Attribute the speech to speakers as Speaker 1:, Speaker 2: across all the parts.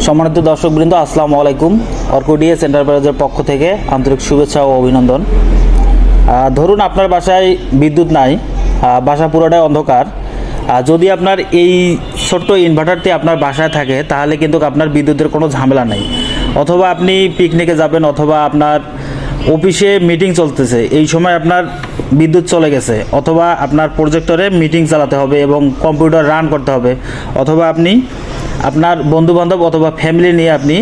Speaker 1: সম্মানিত দর্শকবৃন্দ, আসসালামু আলাইকুম। অর্কোডিএস এন্টারপ্রাইজের পক্ষ থেকে আন্তরিক শুভেচ্ছা ও অভিনন্দন। ধরুন আপনার বাসায় বিদ্যুৎ নাই, বাসা পুরোটাই অন্ধকার। যদি আপনার এই ছোট্ট ইনভার্টারটি আপনার বাসায় থাকে তাহলে কিন্তু আপনার বিদ্যুতের কোনো ঝামেলা নেই। অথবা আপনি পিকনিকে যাবেন, অথবা আপনার অফিসে মিটিং চলতেছে, এই সময় আপনার বিদ্যুৎ চলে গেছে, অথবা আপনার প্রজেক্টরে মিটিং চালাতে হবে এবং কম্পিউটার রান করতে হবে, অথবা আপনি আপনার বন্ধুবান্ধব অথবা ফ্যামিলি নিয়ে আপনি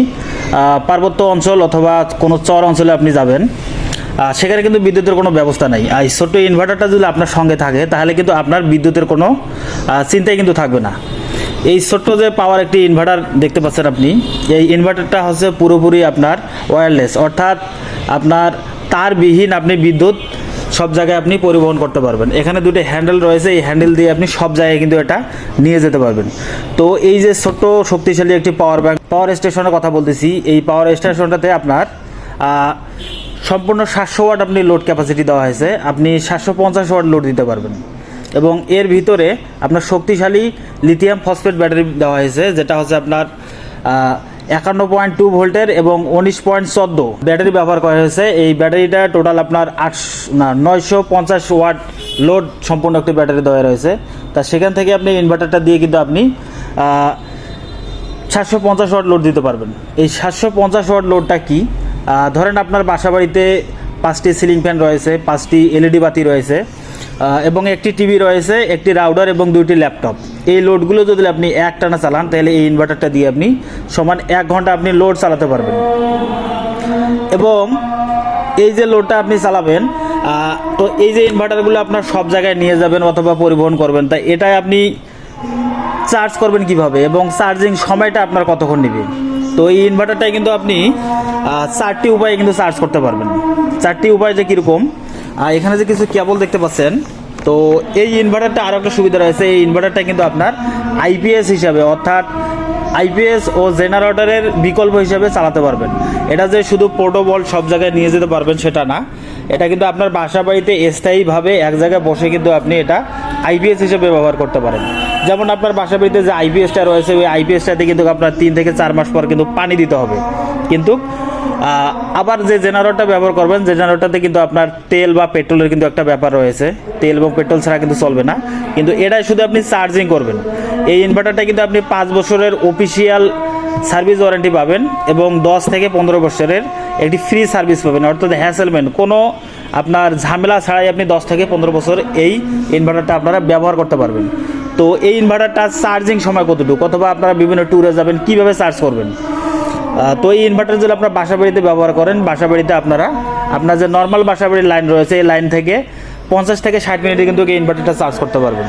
Speaker 1: পার্বত্য অঞ্চল অথবা কোনো চর অঞ্চলে আপনি যাবেন, সেখানে কিন্তু বিদ্যুতের কোনো ব্যবস্থা নেই। আর এই ছোট্ট ইনভার্টারটা যদি আপনার সঙ্গে থাকে তাহলে কিন্তু আপনার বিদ্যুতের কোনো চিন্তাই কিন্তু থাকবে না। এই ছোট্ট যে পাওয়ার একটি ইনভার্টার দেখতে পাচ্ছেন আপনি, এই ইনভার্টারটা হচ্ছে পুরোপুরি আপনার ওয়্যারলেস, অর্থাৎ আপনার তারবিহীন আপনি বিদ্যুৎ সব জায়গায় আপনি পরিবহন করতে পারবেন। এখানে দুটো হ্যান্ডেল রয়েছে, এই হ্যান্ডেল দিয়ে আপনি সব জায়গায় কিন্তু এটা নিয়ে যেতে পারবেন। তো এই যে ছোট্ট শক্তিশালী একটি পাওয়ার স্টেশনের কথা বলতেছি, এই পাওয়ার স্টেশনটাতে আপনার সম্পূর্ণ 700 ওয়াট আপনি লোড ক্যাপাসিটি দেওয়া হয়েছে। আপনি 750 ওয়াট লোড দিতে পারবেন এবং এর ভিতরে আপনার শক্তিশালী লিথিয়াম ফসফেট ব্যাটারি দেওয়া হয়েছে, যেটা হচ্ছে আপনার 51.2 ভোল্টের এবং 19.14 ব্যাটারি ব্যবহার করা হয়েছে। এই ব্যাটারিটা টোটাল আপনার 950 ওয়াট লোড সম্পূর্ণ একটি ব্যাটারি দেওয়া রয়েছে। তা সেখান থেকে আপনি ইনভার্টারটা দিয়ে কিন্তু আপনি 750 ওয়াট লোড দিতে পারবেন। এই 750 ওয়াট লোডটা কি? ধরেন আপনার বাসাবাড়িতে 5টি সিলিং ফ্যান রয়েছে, 5টি এলইডি বাতি রয়েছে এবং একটি টিভি রয়েছে, একটি রাউটার এবং 2টি ল্যাপটপ। এই লোডগুলো যদি আপনি একটানা চালান তাহলে এই ইনভার্টারটা দিয়ে আপনি সমান 1 ঘন্টা আপনি লোড চালাতে পারবেন। এবং এই যে লোডটা আপনি চালাবেন, তো এই যে ইনভার্টারগুলো আপনার সব জায়গায় নিয়ে যাবেন অথবা পরিবহন করবেন, তাই এটাই আপনি চার্জ করবেন কিভাবে এবং চার্জিং সময়টা আপনার কতক্ষণ নেবে। তো এই ইনভার্টারটাই কিন্তু আপনি 4টি উপায়ে কিন্তু চার্জ করতে পারবেন। 4টি উপায় যে কীরকম, এখানে যে কিছু কেবল দেখতে পাচ্ছেন, তো এই ইনভার্টারটা আরও একটা সুবিধা রয়েছে। এই ইনভার্টারটা কিন্তু আপনার আইপিএস হিসাবে, অর্থাৎ আইপিএস ও জেনারেটরের বিকল্প হিসাবে চালাতে পারবেন। এটা যে শুধু পোর্টেবল সব জায়গায় নিয়ে যেতে পারবেন সেটা না, এটা কিন্তু আপনার বাসা বাড়িতে স্থায়ীভাবে এক জায়গায় বসে কিন্তু আপনি এটা আইপিএস হিসেবে ব্যবহার করতে পারেন। যেমন আপনার বাসা বাড়িতে যে আইপিএসটা রয়েছে, ওই আইপিএসটাতে কিন্তু আপনার 3 থেকে 4 মাস পর কিন্তু পানি দিতে হবে। কিন্তু আবার যে জেনারেটরটা ব্যবহার করবেন, জেনারেটরটাতে কিন্তু আপনার তেল বা পেট্রোলের কিন্তু একটা ব্যাপার রয়েছে, তেল এবং পেট্রোল ছাড়া কিন্তু চলবে না। কিন্তু এটাই শুধু আপনি চার্জিং করবেন। এই ইনভার্টারটা কিন্তু আপনি 5 বছরের অফিসিয়াল সার্ভিস ওয়ারেন্টি পাবেন এবং 10 থেকে 15 বছরের একটি ফ্রি সার্ভিস পাবেন, অর্থাৎ হ্যাসেলমেন্ট কোনো আপনার ঝামেলা ছাড়াই আপনি 10 থেকে 15 বছর এই ইনভার্টারটা আপনারা ব্যবহার করতে পারবেন। তো এই ইনভার্টারটা চার্জিং সময় কতটুকু, অথবা আপনারা বিভিন্ন ট্যুরে যাবেন কীভাবে চার্জ করবেন। তো এই ইনভার্টার যদি আপনার বাসা বাড়িতে ব্যবহার করেন, বাসা বাড়িতে আপনারা আপনার যে নর্মাল বাসা বাড়ির লাইন রয়েছে, এই লাইন থেকে 50 থেকে 60 মিনিটে কিন্তু এই ইনভার্টারটা চার্জ করতে পারবেন।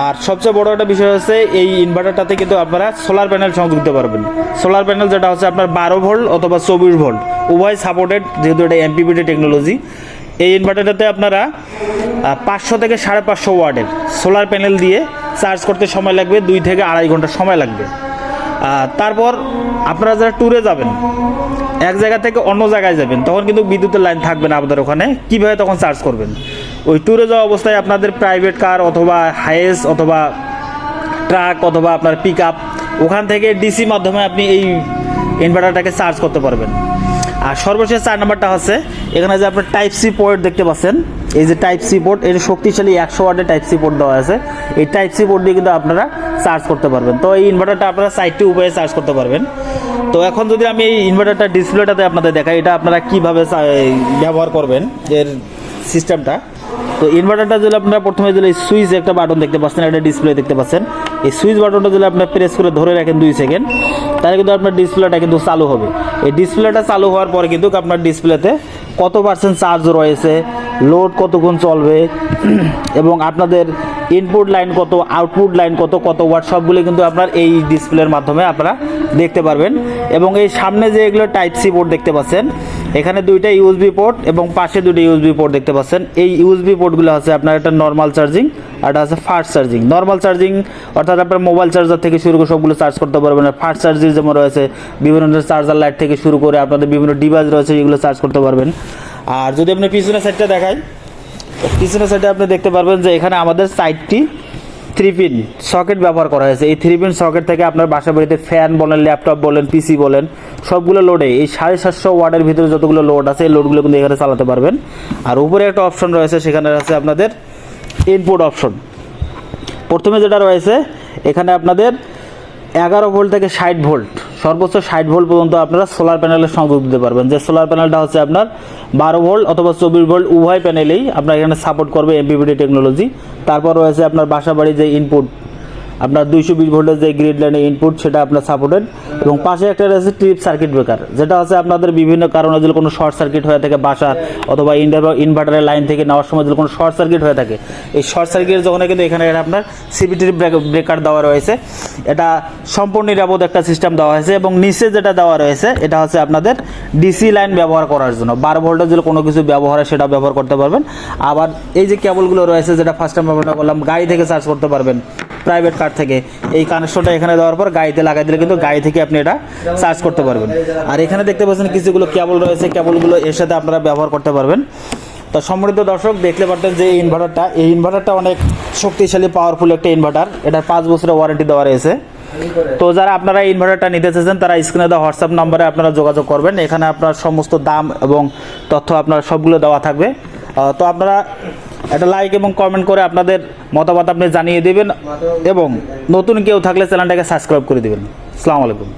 Speaker 1: আর সবচেয়ে বড় একটা বিষয় হচ্ছে এই ইনভার্টারটাতে কিন্তু আপনারা সোলার প্যানেল সংযোগ দিতে পারবেন। সোলার প্যানেল যেটা হচ্ছে আপনার 12 ভোল্ট অথবা 24 ভোল্ট উভয় সাপোর্টেড, যেহেতু এটা এমপিপিটি টেকনোলজি। এই ইনভার্টারটাতে আপনারা 500 থেকে 550 ওয়াটের সোলার প্যানেল দিয়ে চার্জ করতে সময় লাগবে 2 থেকে 2.5 ঘন্টা সময় লাগবে। তারপর আপনারা যারা ট্যুরে যাবেন, এক জায়গা থেকে অন্য জায়গায় যাবেন, তখন কিন্তু বিদ্যুতের লাইন থাকবে না আপনাদের ওখানে, কীভাবে তখন চার্জ করবেন? ওই ট্যুরে যাওয়া অবস্থায় আপনাদের প্রাইভেট কার অথবা হাইয়েস অথবা ট্রাক অথবা আপনার পিক আপ, ওখান থেকে ডিসি মাধ্যমে আপনি এই ইনভার্টারটাকে চার্জ করতে পারবেন। আর সর্বশেষ 4 নম্বরটা হচ্ছে, এখানে যে আপনার টাইপ সি পোর্ট দেখতে পাচ্ছেন, এই যে টাইপ সি পোর্ট, এর শক্তিশালী 100 ওয়াটের টাইপ সি পোর্ট দেওয়া আছে। এই টাইপ সি পোর্ট দিয়ে কিন্তু আপনারা চার্জ করতে পারবেন। তো এই ইনভার্টারটা আপনারা 4টি উপায়ে চার্জ করতে পারবেন। তো এখন যদি আমি এই ইনভার্টারটা ডিসপ্লেটাতে আপনাদের দেখাই, এটা আপনারা কীভাবে ব্যবহার করবেন এর সিস্টেমটা। তো ইনভার্টারটা যদি আপনারা প্রথমে যদি সুইচ একটা বাটন দেখতে পাচ্ছেন, একটা ডিসপ্লে দেখতে পাচ্ছেন, এই সুইচ বাটনটা যদি আপনার প্রেস করে ধরে রাখেন 2 সেকেন্ড, তাহলে কিন্তু আপনার ডিসপ্লেটা কিন্তু চালু হবে। এই ডিসপ্লেটা চালু হওয়ার পরে কিন্তু আপনার ডিসপ্লেতে কত % চার্জ রয়েছে, লোড কতক্ষণ চলবে এবং আপনাদের ইনপুট লাইন কত, আউটপুট লাইন কত, কত ওয়াট, সবগুলো কিন্তু আপনার এই ডিসপ্লের মাধ্যমে আপনারা দেখতে পারবেন। এবং এই সামনে যে এগুলো টাইপ সি পোর্ট দেখতে পাচ্ছেন, এখানে 2টা ইউএসবি পোর্ট এবং পাশে 2টা ইউএসবি পোর্ট দেখতে পাচ্ছেন। এই ইউএসবি পোর্টগুলো আছে আপনার একটা নর্মাল চার্জিং আর এটা আছে ফাস্ট চার্জিং। নর্মাল চার্জিং অর্থাৎ আপনার মোবাইল চার্জার থেকে শুরু করে সবগুলো চার্জ করতে পারবেন। আর ফাস্ট চার্জিং যেমন রয়েছে বিভিন্ন ধরনের চার্জার লাইট থেকে শুরু করে আপনাদের বিভিন্ন ডিভাইস রয়েছে, এগুলো চার্জ করতে পারবেন। আর যদি আপনি পিছনের সাইডটা দেখাই, পিছনের সাইডে আপনি দেখতে পারবেন যে এখানে আমাদের সাইডটি 3 পিন সকেট ব্যবহার করা হয়েছে। এই 3 পিন সকেট থেকে আপনার বাসা বাড়িতে ফ্যান বলেন, ল্যাপটপ বলেন, পিসি বলেন, সবগুলো লোডে এই 750 ওয়াটের ভিতরে যতগুলো লোড আছে এই লোডগুলো কিন্তু এখানে চালাতে পারবেন। আর উপরে একটা অপশন রয়েছে, সেখানে আছে আপনাদের ইনপুট অপশন। প্রথমে যেটা রয়েছে এখানে আপনাদের 11 ভোল্ট থেকে 60 ভোল্ট, সর্বোচ্চ 60 ভোল্ট পর্যন্ত আপনারা সোলার প্যানেলের সংযোগ দিতে পারবেন। যে সোলার প্যানেলটা হচ্ছে আপনার 12 ভোল্ট অথবা 24 ভোল্ট উভয় প্যানেলেই আপনার এখানে সাপোর্ট করবে এমপিপিটি টেকনোলজি। তারপর রয়েছে আপনার বাসাবাড়ির যে ইনপুট, আপনার 220 ভোল্টের যে গ্রিড লাইনের ইনপুট সেটা আপনার সাপোর্টেড। এবং পাশে একটা রয়েছে ট্রিপ সার্কিট ব্রেকার, যেটা হচ্ছে আপনাদের বিভিন্ন কারণে যদি কোনো শর্ট সার্কিট হয়ে থাকে বাসার অথবা ইনভার্টারের লাইন থেকে নেওয়ার সময় যদি কোনো শর্ট সার্কিট হয়ে থাকে, এই শর্ট সার্কিটের যখন কিন্তু এখানে আপনার সিবিটি ব্রেকার দেওয়া রয়েছে। এটা সম্পূর্ণ নিরাপদ একটা সিস্টেম দেওয়া হয়েছে। এবং নিচে যেটা দেওয়া রয়েছে এটা হচ্ছে আপনাদের ডিসি লাইন ব্যবহার করার জন্য, 12 ভোল্টের যদি কোনো কিছু ব্যবহার হয় সেটা ব্যবহার করতে পারবেন। আবার এই যে কেবলগুলো রয়েছে, যেটা ফার্স্ট টাইম ব্যবহার করলাম, গাড়ি থেকে চার্জ করতে পারবেন, প্রাইভেট কার থেকে। এই কানেকশনটা এখানে দেওয়ার পর গাড়িতে লাগাই দিলে কিন্তু গাড়ি থেকে আপনি এটা চার্জ করতে পারবেন। আর এখানে দেখতে পাচ্ছেন কিছুগুলো কেবল রয়েছে, কেবলগুলো এর সাথে আপনারা ব্যবহার করতে পারবেন। তো সম্মানিত দর্শক, দেখতে পারতেন যে এই ইনভার্টারটা অনেক শক্তিশালী পাওয়ারফুল একটা ইনভার্টার। এটার 5 বছরের ওয়ারেন্টি দেওয়া রয়েছে। তো যারা আপনারা ইনভার্টারটা নিতে চাইছেন তারা স্ক্রিনে দেওয়া হোয়াটসঅ্যাপ নম্বরে আপনারা যোগাযোগ করবেন। এখানে আপনার সমস্ত দাম এবং তথ্য আপনার সবগুলো দেওয়া থাকবে। তো আপনারা একটা লাইক এবং কমেন্ট করে আপনাদের মতামত আপনি জানিয়ে দেবেন এবং নতুন কেউ থাকলে চ্যানেলটাকে সাবস্ক্রাইব করে দেবেন। আসসালামু আলাইকুম।